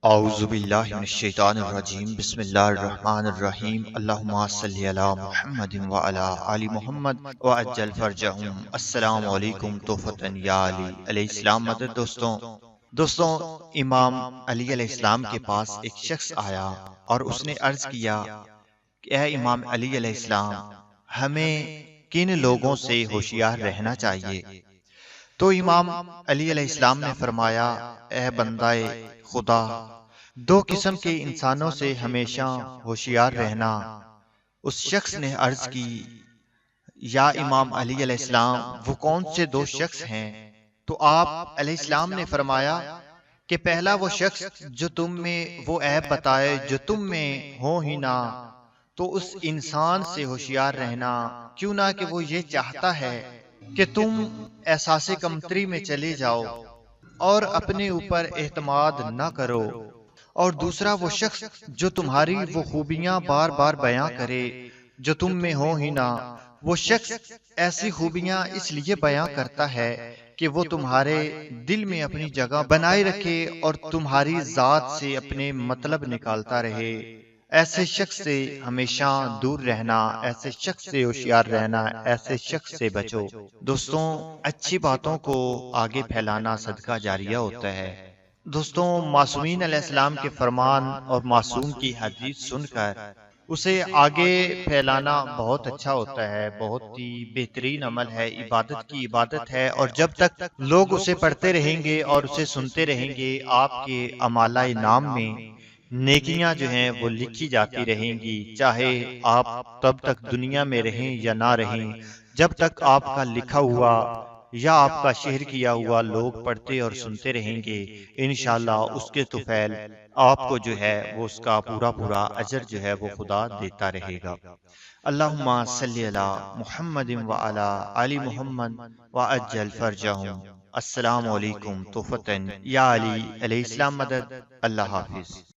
اعوذ باللہ من الشیطان الرجیم بسم اللہ الرحمن الرحیم اللہم صلی علی محمد وعلی آل محمد وعجل فرجہم۔ السلام علیکم توفتن یا علی علیہ السلام مدد۔ دوستوں امام علی علیہ السلام کے پاس ایک شخص آیا اور اس نے عرض کیا کہ اے امام علی علیہ السلام، ہمیں کن لوگوں سے ہوشیار رہنا چاہیے؟ تو امام علی علیہ السلام نے فرمایا، اے بندہ خدا، دو قسم کے انسانوں سے ہمیشہ ہوشیار رہنا۔ اس شخص نے عرض کی، یا امام علی علیہ السلام وہ کون سے دو شخص ہیں؟ تو آپ علیہ السلام نے فرمایا کہ پہلا وہ شخص جو تم میں وہ عیب بتائے جو تم میں ہو ہی نہ، تو اس انسان سے ہوشیار رہنا، کیوں نہ کہ وہ یہ چاہتا ہے کہ تم احساس کمتری میں چلے جاؤ اور اپنے اوپر اعتماد نہ کرو۔ اور دوسرا وہ شخص جو تمہاری وہ خوبیاں بار بار بیان کرے جو تم میں ہو ہی نہ، وہ شخص ایسی خوبیاں اس لیے بیان کرتا ہے کہ وہ تمہارے دل میں اپنی جگہ بنائے رکھے اور تمہاری ذات سے اپنے مطلب نکالتا رہے۔ ایسے شخص سے ہمیشہ دور رہنا، ایسے شخص سے ہوشیار رہنا، ایسے شخص سے بچو۔ دوستوں، اچھی باتوں کو آگے پھیلانا صدقہ جاریہ ہوتا ہے۔ دوستوں، معصومین علیہ السلام کے فرمان اور معصوم کی حدیث سن کر اسے آگے پھیلانا بہت اچھا ہوتا ہے، بہت ہی بہترین عمل ہے، عبادت کی عبادت ہے۔ اور جب تک لوگ اسے پڑھتے رہیں گے اور اسے سنتے رہیں گے، آپ کے اعمالِ نام میں نیکیاں جو ہیں وہ لکھی جاتی رہیں گی، چاہے آپ تب تک دنیا میں رہیں یا نہ رہیں، جب تک آپ کا لکھا ہوا یا آپ کا شعر کیا ہوا لوگ پڑھتے اور سنتے رہیں گے، انشاءاللہ اس کے طفیل آپ کو جو ہے وہ اس کا پورا اجر جو ہے وہ خدا دیتا رہے گا۔ اللہم صلی علی محمد وعلی آل محمد وعجل فرجہم۔ السلام علیکم توفتن یا علی علیہ السلام مدد۔ اللہ حافظ۔